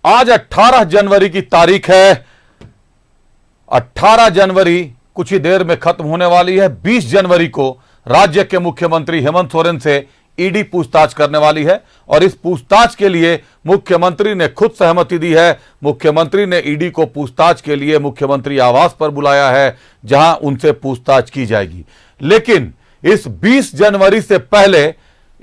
आज 18 जनवरी की तारीख है। 18 जनवरी कुछ ही देर में खत्म होने वाली है। 20 जनवरी को राज्य के मुख्यमंत्री हेमंत सोरेन से ईडी पूछताछ करने वाली है और इस पूछताछ के लिए मुख्यमंत्री ने खुद सहमति दी है। मुख्यमंत्री ने ईडी को पूछताछ के लिए मुख्यमंत्री आवास पर बुलाया है, जहां उनसे पूछताछ की जाएगी। लेकिन इस 20 जनवरी से पहले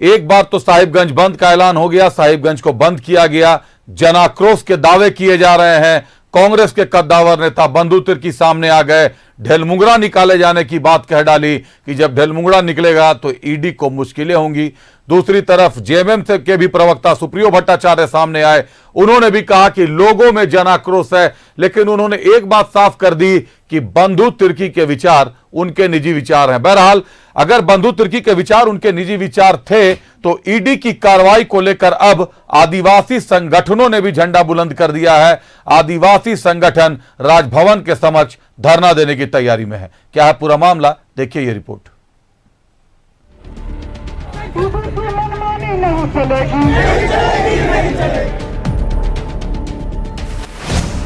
एक बार तो साहिबगंज बंद का ऐलान हो गया, साहिबगंज को बंद किया गया। जनाक्रोश के दावे किए जा रहे हैं। कांग्रेस के कद्दावर नेता बंधु तिर्की सामने आ गए, ढेलमुंगड़ा निकाले जाने की बात कह डाली कि जब ढेलमुंगड़ा निकलेगा तो ईडी को मुश्किलें होंगी। दूसरी तरफ जेएमएम के भी प्रवक्ता सुप्रियो भट्टाचार्य सामने आए, उन्होंने भी कहा कि लोगों में जनाक्रोश है, लेकिन उन्होंने एक बात साफ कर दी कि बंधु तिर्की के विचार उनके निजी विचार हैं। बहरहाल अगर बंधु तिर्की के विचार उनके निजी विचार थे तो ईडी की कार्रवाई को लेकर अब आदिवासी संगठनों ने भी झंडा बुलंद कर दिया है। आदिवासी संगठन राजभवन के समक्ष धरना देने की तैयारी में है। क्या है पूरा मामला, देखिए ये रिपोर्ट।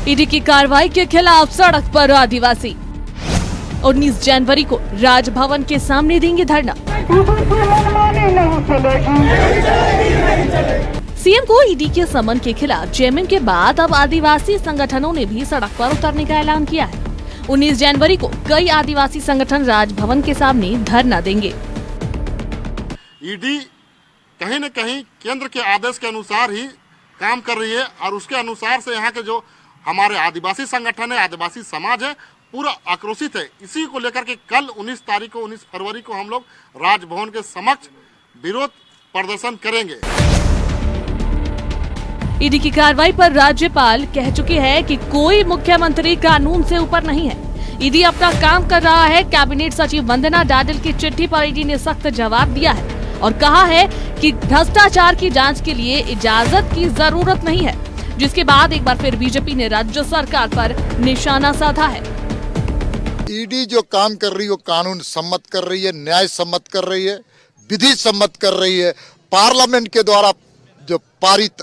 ईडी की कार्रवाई के खिलाफ सड़क पर आदिवासी 19 जनवरी को राजभवन के सामने देंगे धरना। सीएम को ईडी के समन के खिलाफ जेएमएम के बाद अब आदिवासी संगठनों ने भी सड़क पर उतरने का ऐलान किया है। 19 जनवरी को कई आदिवासी संगठन राजभवन के सामने धरना देंगे। ईडी कहीं न कहीं केंद्र के आदेश के अनुसार ही काम कर रही है और उसके अनुसार से यहाँ के जो हमारे आदिवासी संगठन है, आदिवासी समाज है, पूरा आक्रोशित है। इसी को लेकर के कल 19 फरवरी को हम लोग राजभवन के समक्ष विरोध प्रदर्शन करेंगे। ईडी की कार्रवाई पर राज्यपाल कह चुके हैं कि कोई मुख्यमंत्री कानून से ऊपर नहीं है। ईडी अपना काम कर रहा है। कैबिनेट सचिव वंदना डाडल की चिट्ठी पर ईडी ने सख्त जवाब दिया है और कहा है कि भ्रष्टाचार की जांच के लिए इजाजत की जरूरत नहीं है, जिसके बाद एक बार फिर बीजेपी ने राज्य सरकार पर निशाना साधा है। ईडी जो काम कर रही है वो कानून सम्मत कर रही है, न्याय सम्मत कर रही है, विधि सम्मत कर रही है। पार्लियामेंट के द्वारा जो पारित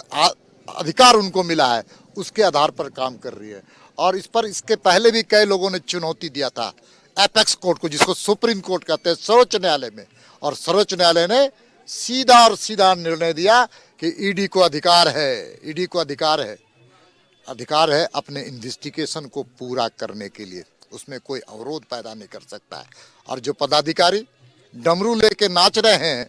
अधिकार उनको मिला है उसके आधार पर काम कर रही है। और इस पर इसके पहले भी कई लोगों ने चुनौती दिया था एपेक्स कोर्ट को, जिसको सुप्रीम कोर्ट कहते हैं, सर्वोच्च न्यायालय में, और सर्वोच्च न्यायालय ने सीधा निर्णय दिया कि ईडी को अधिकार है अपने इन्वेस्टिगेशन को पूरा करने के लिए, उसमें कोई अवरोध पैदा नहीं कर सकता है। और जो पदाधिकारी डमरू लेके नाच रहे हैं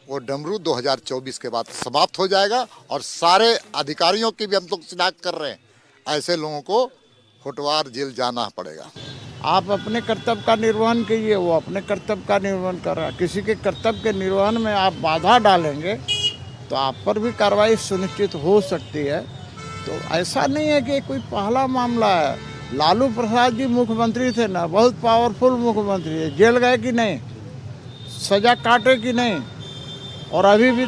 वो डमरू 2024 के बाद समाप्त हो जाएगा और सारे अधिकारियों की भी हम लोग शिनाख्त कर रहे हैं। ऐसे लोगों को होटवार जेल जाना पड़ेगा। आप अपने कर्तव्य का निर्वहन कीजिए, वो अपने कर्तव्य का निर्वहन कर रहा है। किसी के कर्तव्य के निर्वहन में आप बाधा डालेंगे तो आप पर भी कार्रवाई सुनिश्चित हो सकती है। तो ऐसा नहीं है कि कोई पहला मामला है। लालू प्रसाद जी मुख्यमंत्री थे ना, बहुत पावरफुल मुख्यमंत्री है, जेल गए कि नहीं, सजा काटे कि नहीं, और अभी भी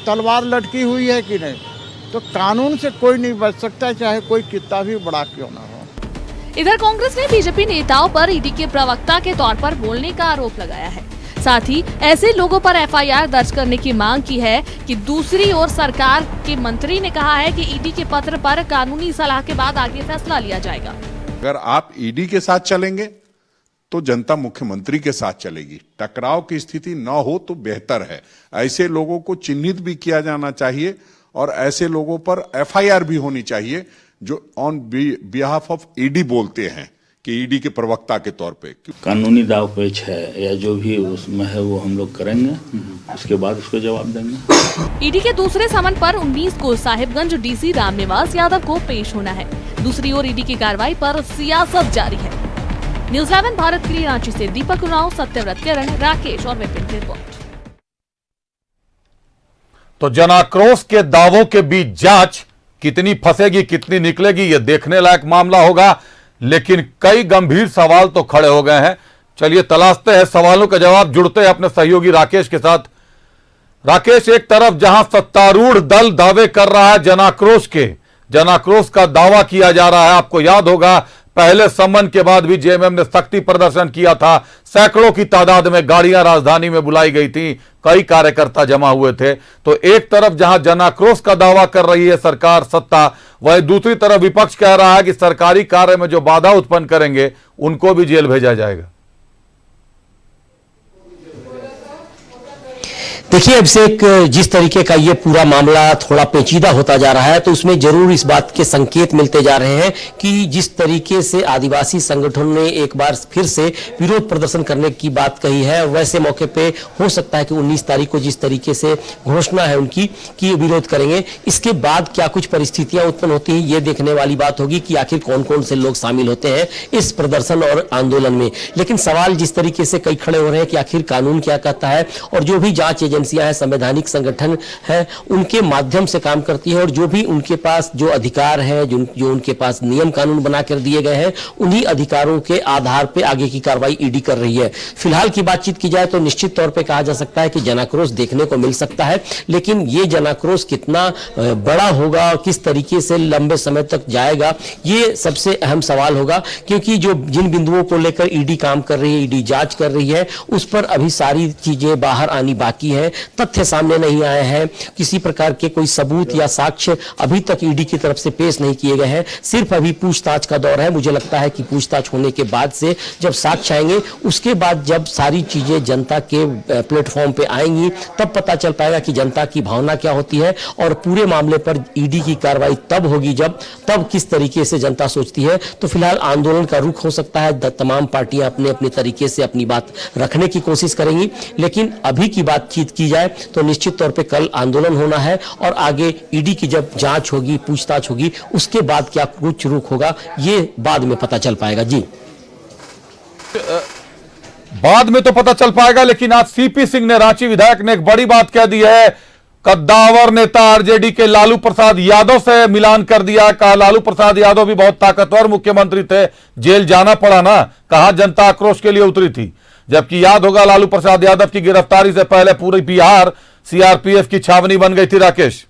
तलवार लटकी हुई है कि नहीं। तो कानून से कोई नहीं बच सकता, चाहे कोई कितना भी बड़ा क्यों ना हो। इधर कांग्रेस ने बीजेपी नेताओं पर ईडी के प्रवक्ता के तौर पर बोलने का आरोप लगाया है। साथ ही ऐसे लोगों पर एफआईआर दर्ज करने की मांग की है कि दूसरी ओर सरकार के मंत्री ने कहा है कि ईडी के पत्र पर कानूनी सलाह के बाद आगे फैसला लिया जाएगा। अगर आप ईडी के साथ चलेंगे तो जनता मुख्यमंत्री के साथ चलेगी। टकराव की स्थिति न हो तो बेहतर है। ऐसे लोगों को चिन्हित भी किया जाना चाहिए और ऐसे लोगों पर एफआईआर भी होनी चाहिए जो ऑन बिहाफ ऑफ ईडी बोलते हैं कि ईडी के प्रवक्ता के तौर पे। कानूनी दाव पेच है या जो भी उसमें है वो हम लोग करेंगे, उसके बाद उसको जवाब देंगे। ईडी के दूसरे समन पर 19 को साहिबगंज डीसी रामनिवास यादव को पेश होना है। दूसरी ओर ईडी की कार्रवाई पर सियासत जारी है। न्यूज़ 11 भारत के लिए रांची से दीपक उरांव, सत्यव्रत किरण, राकेश और विपिन की रिपोर्ट। तो जनाक्रोश के दावों के बीच जांच कितनी फंसेगी, कितनी निकलेगी, यह देखने लायक मामला होगा। लेकिन कई गंभीर सवाल तो खड़े हो गए हैं। चलिए तलाशते हैं सवालों का जवाब, जुड़ते हैं अपने सहयोगी राकेश के साथ। राकेश, एक तरफ जहां सत्तारूढ़ दल दावे कर रहा है जनाक्रोश का दावा किया जा रहा है। आपको याद होगा पहले सम्मन के बाद भी जेएमएम ने सख्ती प्रदर्शन किया था। सैकड़ों की तादाद में गाड़ियां राजधानी में बुलाई गई थी, कई कार्यकर्ता जमा हुए थे। तो एक तरफ जहां जनाक्रोश का दावा कर रही है सरकार सत्ता, वहीं दूसरी तरफ विपक्ष कह रहा है कि सरकारी कार्य में जो बाधा उत्पन्न करेंगे उनको भी जेल भेजा जाएगा। देखिए, अब से एक जिस तरीके का ये पूरा मामला थोड़ा पेचीदा होता जा रहा है, तो उसमें जरूर इस बात के संकेत मिलते जा रहे हैं कि जिस तरीके से आदिवासी संगठन ने एक बार फिर से विरोध प्रदर्शन करने की बात कही है, वैसे मौके पे हो सकता है कि 19 तारीख को जिस तरीके से घोषणा है उनकी कि विरोध करेंगे, इसके बाद क्या कुछ परिस्थितियां उत्पन्न होती हैं, ये देखने वाली बात होगी कि आखिर कौन कौन से लोग शामिल होते हैं इस प्रदर्शन और आंदोलन में। लेकिन सवाल जिस तरीके से कई खड़े हो रहे हैं कि आखिर कानून क्या कहता है, और जो भी जांच एजेंसियां हैं, संवैधानिक संगठन है, उनके माध्यम से काम करती है, और जो भी उनके पास जो अधिकार है, जो उनके पास नियम कानून बना कर दिए गए हैं, उन्हीं अधिकारों के आधार पे आगे की कार्रवाई ईडी कर रही है। फिलहाल की बातचीत की जाए तो निश्चित तौर पे कहा जा सकता है कि जनाक्रोश देखने को मिल सकता है, लेकिन ये जनाक्रोश कितना बड़ा होगा और किस तरीके से लंबे समय तक जाएगा, ये सबसे अहम सवाल होगा। क्योंकि जो जिन बिंदुओं को लेकर ईडी काम कर रही है, ईडी जांच कर रही है, उस पर अभी सारी चीजें बाहर आनी बाकी है, तथ्य सामने नहीं आए हैं, किसी प्रकार के कोई सबूत या साक्ष्य अभी तक ईडी की तरफ से पेश नहीं किए गए हैं। सिर्फ अभी पूछताछ का दौर है। मुझे लगता है कि पूछताछ होने के बाद से जब साक्ष्य आएंगे, उसके बाद जब सारी चीजें जनता के प्लेटफॉर्म पे आएंगी, तब पता चल पाएगा कि जनता की भावना क्या होती है, और पूरे मामले पर ईडी की कार्रवाई तब होगी जब तब किस तरीके से जनता सोचती है। तो फिलहाल आंदोलन का रुख हो सकता है, तमाम पार्टियां अपने अपने तरीके से अपनी बात रखने की कोशिश करेंगी, लेकिन अभी की बातचीत की जाए तो निश्चित तौर पे कल आंदोलन होना है, और आगे ईडी की जब जांच होगी, पूछताछ होगी, उसके बाद क्या कुछ रुख होगा, ये बाद में पता चल पाएगा। जी, बाद में तो पता चल पाएगा, लेकिन आज सीपी सिंह ने, रांची विधायक ने एक बड़ी बात कह दी है। कद्दावर नेता आरजेडी के लालू प्रसाद यादव से मिलान कर दिया। कहा लालू प्रसाद यादव भी बहुत ताकतवर मुख्यमंत्री थे, जेल जाना पड़ा ना। कहा जनता आक्रोश के लिए उतरी थी। जबकि याद होगा लालू प्रसाद यादव की गिरफ्तारी से पहले पूरी बिहार सीआरपीएफ की छावनी बन गई थी। राकेश,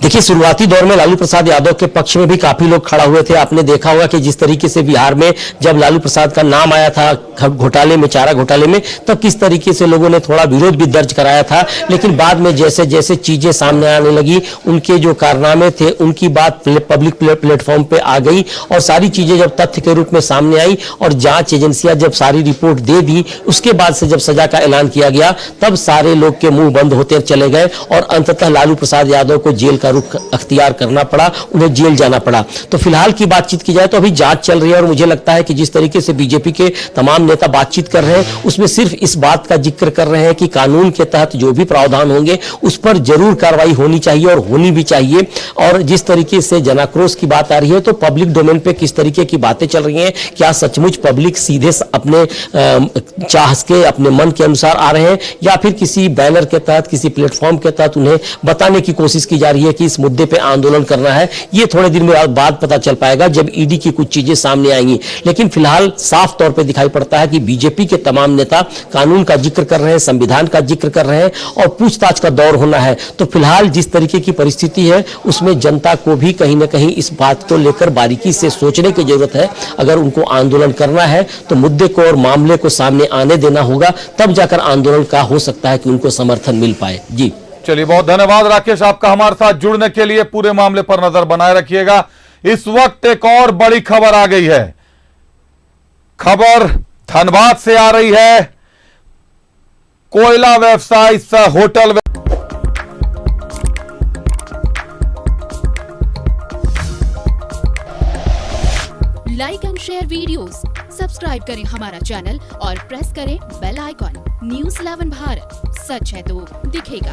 देखिए, शुरुआती दौर में लालू प्रसाद यादव के पक्ष में भी काफी लोग खड़ा हुए थे। आपने देखा होगा कि जिस तरीके से बिहार में जब लालू प्रसाद का नाम आया था घोटाले में, चारा घोटाले में, तब किस तरीके से लोगों ने थोड़ा विरोध भी दर्ज कराया था। लेकिन बाद में जैसे जैसे चीजें सामने आने लगी, उनके जो कारनामे थे, उनकी बात पब्लिक प्लेटफॉर्म पे आ गई, और सारी चीजें जब तथ्य के रूप में सामने आई और जांच एजेंसियां जब सारी रिपोर्ट दे दी, उसके बाद से जब सजा का ऐलान किया गया, तब सारे लोग के मुंह बंद होते चले गए, और अंततः लालू प्रसाद यादव को जेल का रुख अख्तियार करना पड़ा, उन्हें जेल जाना पड़ा। तो फिलहाल की बातचीत की जाए तो अभी जांच चल रही है, और मुझे लगता है कि जिस तरीके से बीजेपी के तमाम नेता बातचीत कर रहे हैं, उसमें सिर्फ इस बात का जिक्र कर रहे हैं कि कानून के तहत जो भी प्रावधान होंगे उस पर जरूर कार्रवाई होनी चाहिए, और होनी भी चाहिए। और जिस तरीके से जनाक्रोश की बात आ रही है, तो पब्लिक डोमेन पे किस तरीके की बातें चल रही हैं, क्या सचमुच पब्लिक सीधे अपने चाह के, अपने मन के अनुसार आ रहे हैं, या फिर किसी बैनर के तहत, किसी प्लेटफॉर्म के तहत उन्हें बताने की कोशिश की जा रही है कि इस मुद्दे पे आंदोलन करना है। ये थोड़े दिन में बाद पता चल पाएगा जब ईडी की कुछ चीजें सामने आएंगी। लेकिन फिलहाल साफ तौर पे दिखाई पड़ता है कि बीजेपी के तमाम नेता कानून का जिक्र कर रहे हैं, संविधान का जिक्र कर रहे हैं, और पूछताछ का दौर होना है। तो फिलहाल जिस तरीके की परिस्थिति है, उसमें जनता को भी कहीं ना कहीं इस बात को लेकर बारीकी से सोचने की जरूरत है। अगर उनको आंदोलन करना है तो मुद्दे को और मामले को सामने आने देना होगा, तब जाकर आंदोलन का हो सकता है कि उनको समर्थन मिल पाए। जी, चलिए, बहुत धन्यवाद राकेश आपका हमारे साथ जुड़ने के लिए। पूरे मामले पर नजर बनाए रखिएगा। इस वक्त एक और बड़ी खबर आ गई है। खबर धनबाद से आ रही है। कोयला व्यवसाय सह hotel like and share videos, subscribe करें हमारा चैनल और प्रेस करें बेल आइकॉन। न्यूज़ 11 भारत, सच है तो दिखेगा।